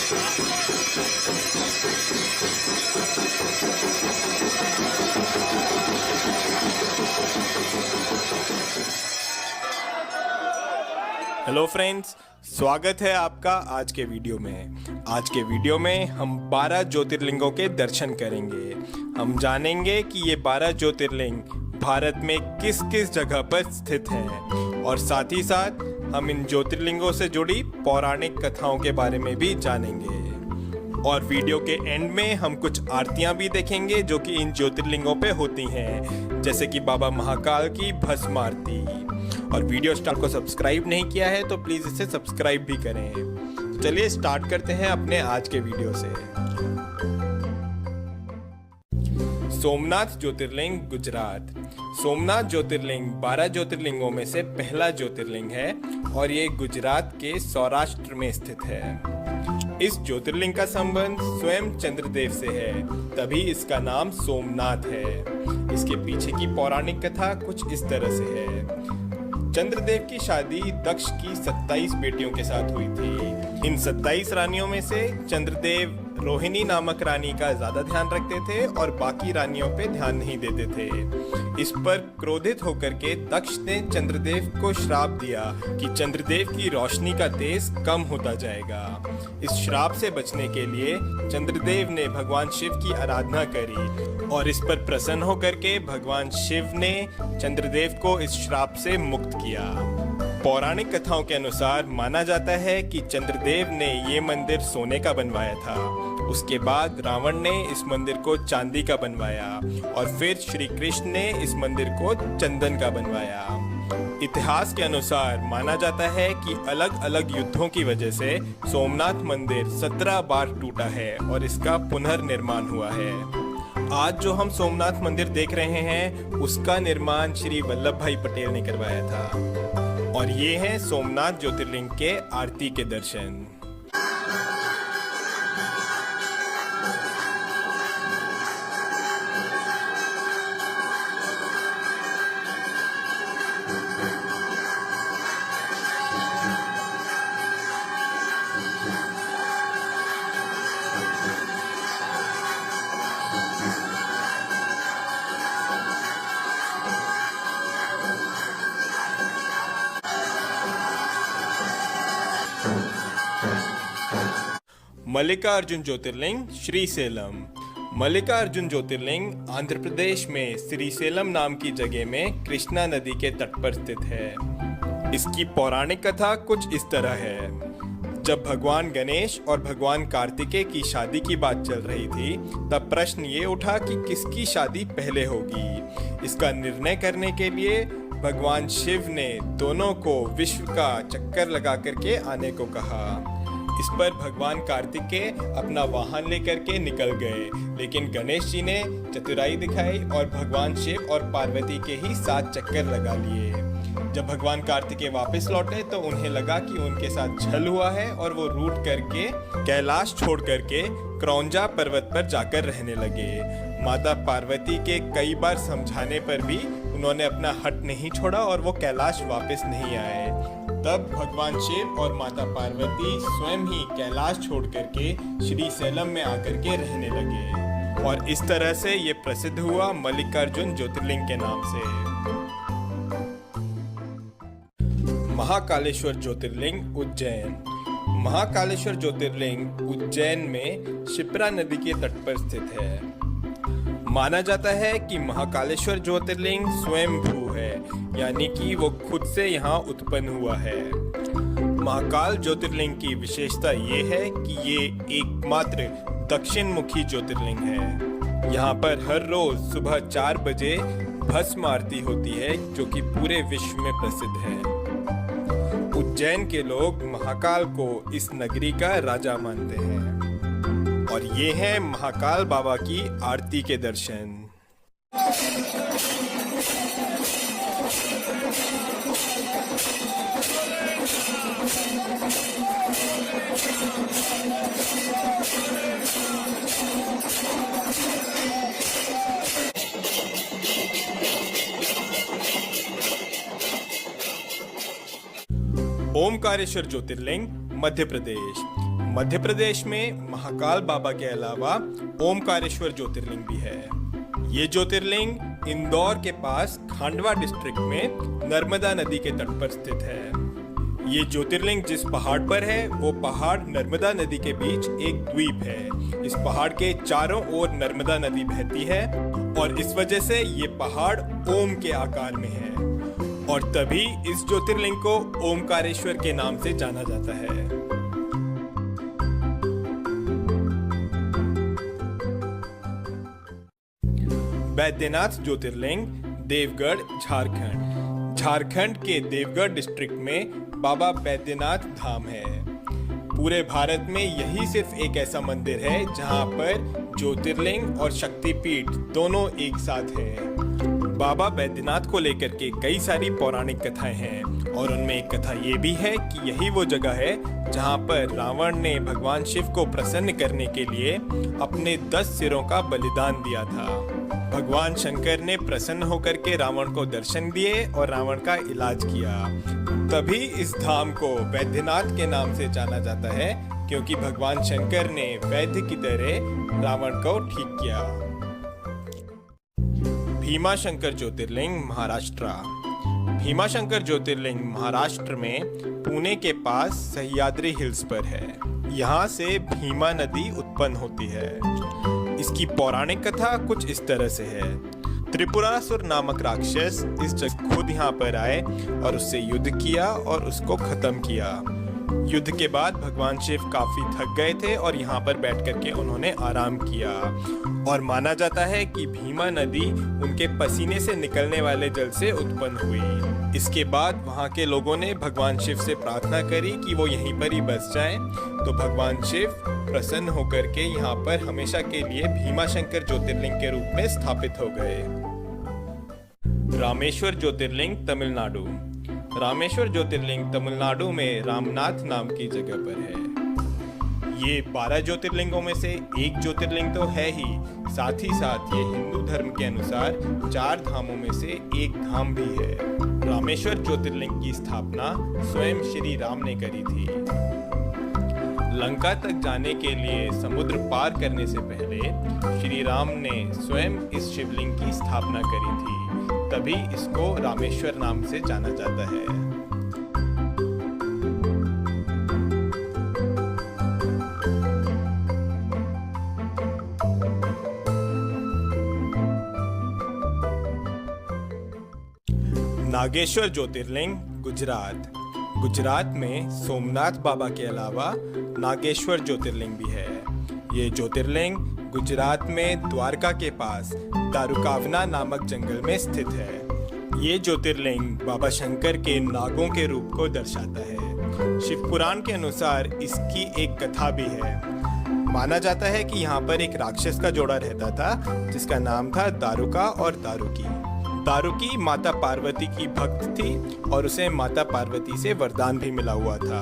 Hello friends, स्वागत है आपका आज के वीडियो में। आज के वीडियो में हम 12 ज्योतिर्लिंगों के दर्शन करेंगे। हम जानेंगे कि ये 12 ज्योतिर्लिंग भारत में किस किस जगह पर स्थित हैं और साथ ही साथ हम इन ज्योतिर्लिंगों से जुड़ी पौराणिक कथाओं के बारे में भी जानेंगे। और वीडियो के एंड में हम कुछ आरतियां भी देखेंगे जो कि इन ज्योतिर्लिंगों पे होती हैं, जैसे कि बाबा महाकाल की भस्म आरती। और वीडियो स्टार को सब्सक्राइब नहीं किया है तो प्लीज इसे सब्सक्राइब भी करें। तो चलिए स्टार्ट करते हैं अपने आज के वीडियो से। सोमनाथ ज्योतिर्लिंग, गुजरात। सोमनाथ ज्योतिर्लिंग 12 ज्योतिर्लिंगों में से पहला ज्योतिर्लिंग है और ये गुजरात के सौराष्ट्र में स्थित है। इस ज्योतिर्लिंग का संबंध स्वयं चंद्रदेव से है, तभी इसका नाम सोमनाथ है। इसके पीछे की पौराणिक कथा कुछ इस तरह से है। चंद्रदेव की शादी दक्ष की 27 बेटियों के साथ हुई थी। इन 27 रानियों में से चंद्रदेव रोहिणी नामक रानी का ज्यादा ध्यान रखते थे और बाकी रानियों पे ध्यान नहीं देते थे। इस पर क्रोधित होकर के दक्ष ने चंद्रदेव को श्राप दिया कि चंद्रदेव की रोशनी का तेज कम होता जाएगा। इस श्राप से बचने के लिए चंद्रदेव ने भगवान शिव की आराधना करी और इस पर प्रसन्न होकर के भगवान शिव ने चंद्रदेव को इस श्राप से मुक्त किया। पौराणिक कथाओं के अनुसार माना जाता है कि चंद्रदेव ने ये मंदिर सोने का बनवाया था। उसके बाद रावण ने इस मंदिर को चांदी का बनवाया और फिर श्री कृष्ण ने इस मंदिर को चंदन का बनवाया। इतिहास के अनुसार माना जाता है कि अलग अलग युद्धों की वजह से सोमनाथ मंदिर 17 बार टूटा है और इसका पुनर्निर्माण हुआ है। आज जो हम सोमनाथ मंदिर देख रहे हैं उसका निर्माण श्री वल्लभ भाई पटेल ने करवाया था। और ये हैं सोमनाथ ज्योतिर्लिंग के आरती के दर्शन। मल्लिकार्जुन ज्योतिर्लिंग, श्रीशैलम। मल्लिकार्जुन ज्योतिर्लिंग आंध्र प्रदेश में श्रीशैलम नाम की जगह में कृष्णा नदी के तट पर स्थित है। इसकी पौराणिक कथा कुछ इस तरह है। जब भगवान गणेश और भगवान कार्तिकेय की शादी की बात चल रही थी तब प्रश्न ये उठा कि किसकी शादी पहले होगी। इसका निर्णय करने के लिए भगवान शिव ने दोनों को विश्व का चक्कर लगा करके आने को कहा। इस पर भगवान कार्तिकेय अपना वाहन लेकर के निकल गए, लेकिन गणेश जी ने चतुराई दिखाई और भगवान शिव और पार्वती के ही 7 चक्कर लगा लिए। जब भगवान कार्तिकेय वापस लौटे तो उन्हें लगा कि उनके साथ छल हुआ है और वो रूठ करके कैलाश छोड़ करके क्रौंजा पर्वत पर जाकर रहने लगे। माता पार्वती के कई बार समझाने पर भी उन्होंने अपना हट नहीं छोड़ा और वो कैलाश वापस नहीं आए। तब भगवान शिव और माता पार्वती स्वयं ही कैलाश छोड़ करके श्रीशैलम में आकर के रहने लगे और इस तरह से ये प्रसिद्ध हुआ मल्लिकार्जुन ज्योतिर्लिंग के नाम से। महाकालेश्वर ज्योतिर्लिंग, उज्जैन। महाकालेश्वर ज्योतिर्लिंग उज्जैन में शिप्रा नदी के तट पर स्थित है। माना जाता है कि महाकालेश्वर ज्योतिर्लिंग स्वयंभू है, यानी कि वो खुद से यहाँ उत्पन्न हुआ है। महाकाल ज्योतिर्लिंग की विशेषता ये है कि ये एकमात्र दक्षिण मुखी ज्योतिर्लिंग है। यहाँ पर हर रोज सुबह 4 बजे भस्म आरती होती है जो कि पूरे विश्व में प्रसिद्ध है। उज्जैन के लोग महाकाल को इस नगरी का राजा मानते हैं। और ये हैं महाकाल बाबा की आरती के दर्शन। ओमकारेश्वर ज्योतिर्लिंग, मध्य प्रदेश। मध्य प्रदेश में महाकाल बाबा के अलावा ओमकारेश्वर ज्योतिर्लिंग भी है। ये ज्योतिर्लिंग इंदौर के पास खांडवा डिस्ट्रिक्ट में नर्मदा नदी के तट पर स्थित है। ये ज्योतिर्लिंग जिस पहाड़ पर है वो पहाड़ नर्मदा नदी के बीच एक द्वीप है। इस पहाड़ के चारों ओर नर्मदा नदी बहती है और इस वजह से ये पहाड़ ओम के आकार में है और तभी इस ज्योतिर्लिंग को ओमकारेश्वर के नाम से जाना जाता है। बैद्यनाथ ज्योतिर्लिंग देवगढ़ झारखंड। झारखंड के देवगढ़ डिस्ट्रिक्ट में बाबा बैद्यनाथ धाम है। पूरे भारत में यही सिर्फ एक ऐसा मंदिर है जहां पर ज्योतिर्लिंग और शक्तिपीठ दोनों एक साथ है। बाबा बैद्यनाथ को लेकर के कई सारी पौराणिक कथाएं हैं और उनमें एक कथा ये भी है कि यही वो जगह है जहां पर रावण ने भगवान शिव को प्रसन्न करने के लिए अपने 10 सिरों का बलिदान दिया था। भगवान शंकर ने प्रसन्न होकर के रावण को दर्शन दिए और रावण का इलाज किया। तभी इस धाम को वैद्यनाथ के नाम से जाना जाता है क्योंकि भगवान शंकर ने वैद्य की तरह रावण को ठीक किया। भीमाशंकर ज्योतिर्लिंग महाराष्ट्र। भीमाशंकर ज्योतिर्लिंग महाराष्ट्र में पुणे के पास सह्याद्री हिल्स पर है। यहाँ से भीमा नदी उत्पन्न होती है। इसकी पौराणिक कथा कुछ इस तरह से है। त्रिपुरासुर नामक राक्षस इस जगह खुद यहाँ पर आए और उससे युद्ध किया और उसको खत्म किया। युद्ध के बाद भगवान शिव काफी थक गए थे और यहाँ पर बैठ करके उन्होंने आराम किया और माना जाता है कि भीमा नदी उनके पसीने से निकलने वाले जल से उत्पन्न हुई। इसके बाद वहाँ के लोगों ने भगवान शिव से प्रार्थना करी कि वो यहीं पर ही बस जाएं, तो भगवान शिव प्रसन्न होकर के यहाँ पर हमेशा के लिए भीमाशंकर ज्योतिर्लिंग के रूप में स्थापित हो गए। रामेश्वर ज्योतिर्लिंग तमिलनाडु। रामेश्वर ज्योतिर्लिंग तमिलनाडु में रामनाथ नाम की जगह पर है। ये 12 ज्योतिर्लिंगों में से एक ज्योतिर्लिंग तो है ही, साथ ही साथ ये हिंदू धर्म के अनुसार 4 धामों में से एक धाम भी है। रामेश्वर ज्योतिर्लिंग की स्थापना स्वयं श्री राम ने करी थी। लंका तक जाने के लिए समुद्र पार करने से पहले श्री राम ने स्वयं इस शिवलिंग की स्थापना करी थी, तभी इसको रामेश्वर नाम से जाना जाता है। नागेश्वर ज्योतिर्लिंग गुजरात। गुजरात में सोमनाथ बाबा के अलावा नागेश्वर ज्योतिर्लिंग भी है। ये ज्योतिर्लिंग गुजरात में द्वारका के पास दारुकावना नामक जंगल में स्थित है। ये ज्योतिर्लिंग बाबा शंकर के नागों के रूप को दर्शाता है। शिव पुराण के अनुसार इसकी एक कथा भी है। माना जाता है कि यहाँ पर एक राक्षस का जोड़ा रहता था जिसका नाम था दारुका और दारुकी। दारुकी माता पार्वती की भक्त थी और उसे माता पार्वती से वरदान भी मिला हुआ था,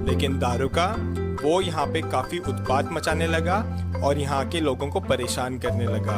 लेकिन दारुका वो यहाँ पे काफी उत्पात मचाने लगा और यहाँ के लोगों को परेशान करने लगा।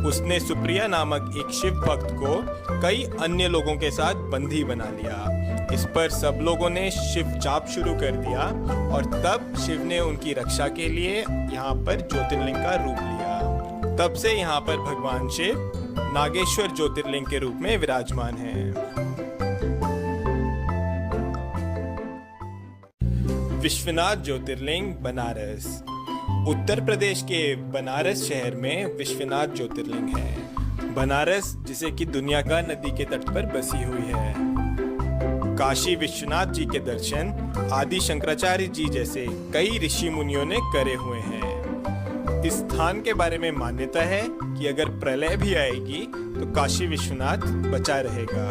उसने सुप्रिया नामक एक शिव भक्त को कई अन्य लोगों के साथ बंदी बना लिया। इस पर सब लोगों ने शिव जाप शुरू कर दिया और तब शिव ने उनकी रक्षा के लिए यहाँ पर ज्योतिर्लिंग का रूप लिया। तब से यहाँ पर भगवान शिव नागेश्वर ज्योतिर्लिंग के रूप में विराजमान हैं। विश्वनाथ ज्योतिर्लिंग बनारस। उत्तर प्रदेश के बनारस शहर में विश्वनाथ ज्योतिर्लिंग है। बनारस जिसे कि दुनिया का नदी के तट पर बसी हुई है। काशी विश्वनाथ जी के दर्शन आदि शंकराचार्य जी जैसे कई ऋषि मुनियों ने करे हुए हैं। इस स्थान के बारे में मान्यता है कि अगर प्रलय भी आएगी तो काशी विश्वनाथ बचा रहेगा।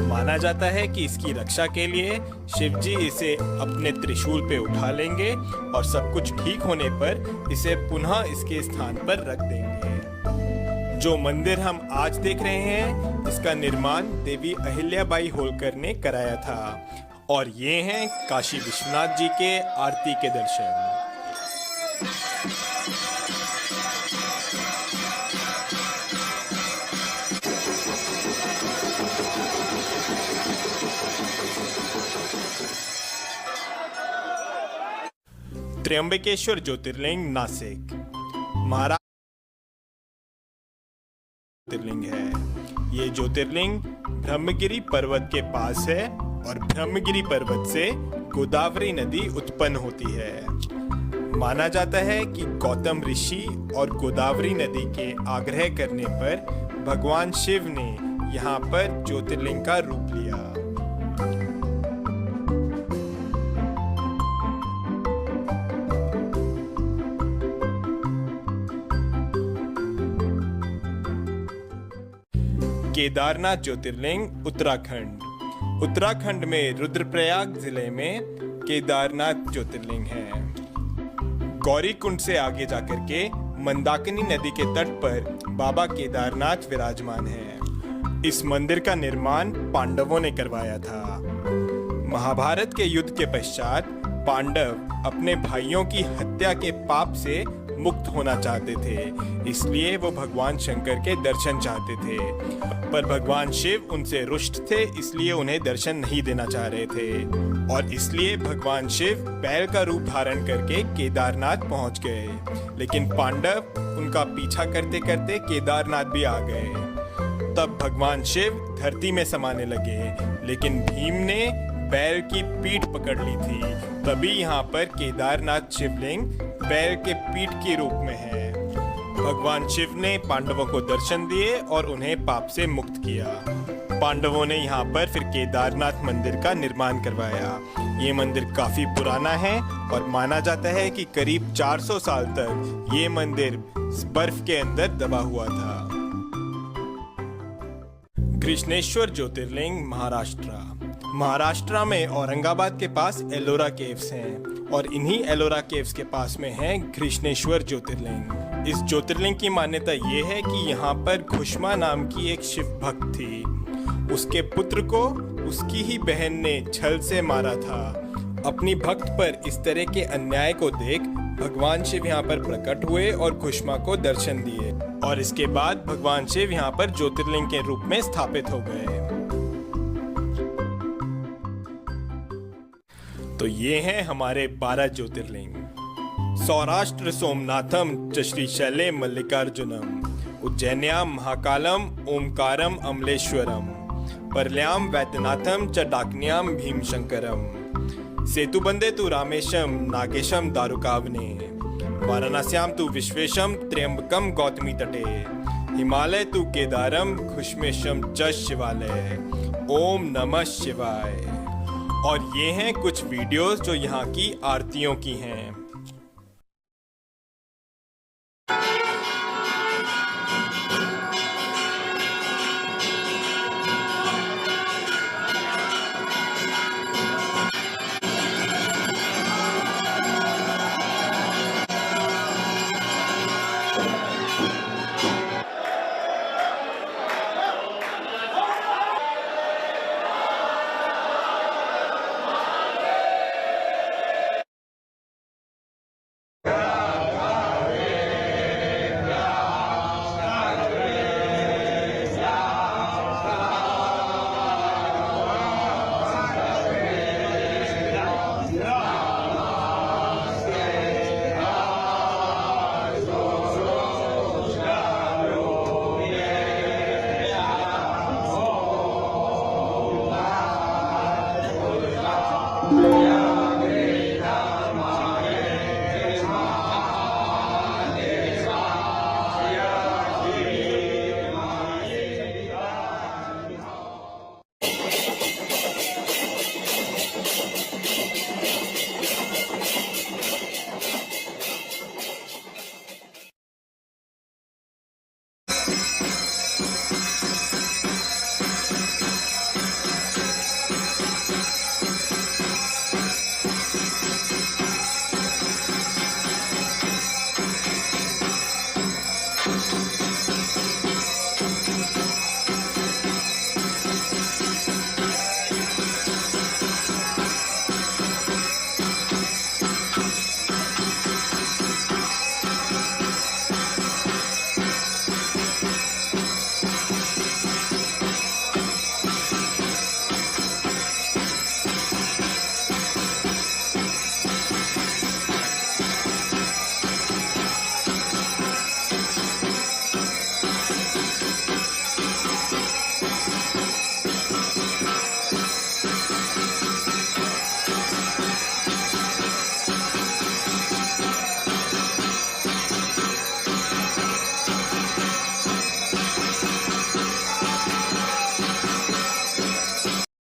माना जाता है कि इसकी रक्षा के लिए शिव जी इसे अपने त्रिशूल पे उठा लेंगे और सब कुछ ठीक होने पर इसे पुनः इसके स्थान पर रख देंगे। जो मंदिर हम आज देख रहे हैं इसका निर्माण देवी अहिल्याबाई होलकर ने कराया था और ये हैं काशी विश्वनाथ जी के आरती के दर्शन। त्र्यंबकेश्वर ज्योतिर्लिंग नासिक महाराष्ट्र ज्योतिर्लिंग है। ये ज्योतिर्लिंग ब्रह्मगिरी पर्वत के पास है और ब्रह्मगिरी पर्वत से गोदावरी नदी उत्पन्न होती है। माना जाता है कि गौतम ऋषि और गोदावरी नदी के आग्रह करने पर भगवान शिव ने यहाँ पर ज्योतिर्लिंग का रूप लिया। केदारनाथ ज्योतिर्लिंग उत्तराखंड में रुद्रप्रयाग जिले में केदारनाथ ज्योतिर्लिंग है। गौरीकुंड से आगे जाकर के मंदाकिनी नदी के तट पर बाबा केदारनाथ विराजमान है। इस मंदिर का निर्माण पांडवों ने करवाया था। महाभारत के युद्ध के पश्चात पांडव अपने भाइयों की हत्या के पाप से मुक्त होना चाहते थे, इसलिए वो भगवान शंकर के दर्शन चाहते थे, पर भगवान शिव उनसे रुष्ट थे, इसलिए उन्हें दर्शन नहीं देना चाह रहे थे और इसलिए भगवान शिव बैल का रूप धारण करके केदारनाथ पहुंच गए। लेकिन पांडव उनका पीछा करते करते केदारनाथ भी आ गए। तब भगवान शिव धरती में समाने लगे, लेकिन भीम ने बैल की पीठ पकड़ ली थी। तभी यहाँ पर केदारनाथ शिवलिंग बैल के पीठ के रूप में है। भगवान शिव ने पांडवों को दर्शन दिए और उन्हें पाप से मुक्त किया। पांडवों ने यहाँ पर फिर केदारनाथ मंदिर का निर्माण करवाया। ये मंदिर काफी पुराना है और माना जाता है कि करीब 400 साल तक ये मंदिर बर्फ के अंदर दबा हुआ था। कृष्णेश्वर ज्योतिर्लिंग महाराष्ट्र में औरंगाबाद के पास एलोरा केव्स हैं और इन्हीं एलोरा केव्स के पास में है कृष्णेश्वर ज्योतिर्लिंग। इस ज्योतिर्लिंग की मान्यता ये है कि यहाँ पर घुष्मा नाम की एक शिव भक्त थी। उसके पुत्र को उसकी ही बहन ने छल से मारा था। अपनी भक्त पर इस तरह के अन्याय को देख भगवान शिव यहाँ पर प्रकट हुए और घुष्मा को दर्शन दिए और इसके बाद भगवान शिव यहाँ पर ज्योतिर्लिंग के रूप में स्थापित हो गए। तो ये हैं हमारे 12 ज्योतिर्लिंग। सौराष्ट्र सोमनाथम च श्रीशैले मल्लिकार्जुनम, उज्जैन्याम महाकालम ओमकारम अमलेश्वरम, परल्याम वैद्यनाथम च डाकन्याम भीमशंकरम, सेतुबंदे तु रामेशम नागेशम दारुकावने, वाराणस्याम तु विश्वेशम त्र्यंबकम गौतमी तटे, हिमालय तु केदारम घुष्मेशम च शिवालय। ओम नमः शिवाय। और ये हैं कुछ वीडियोस जो यहाँ की आरतियों की हैं।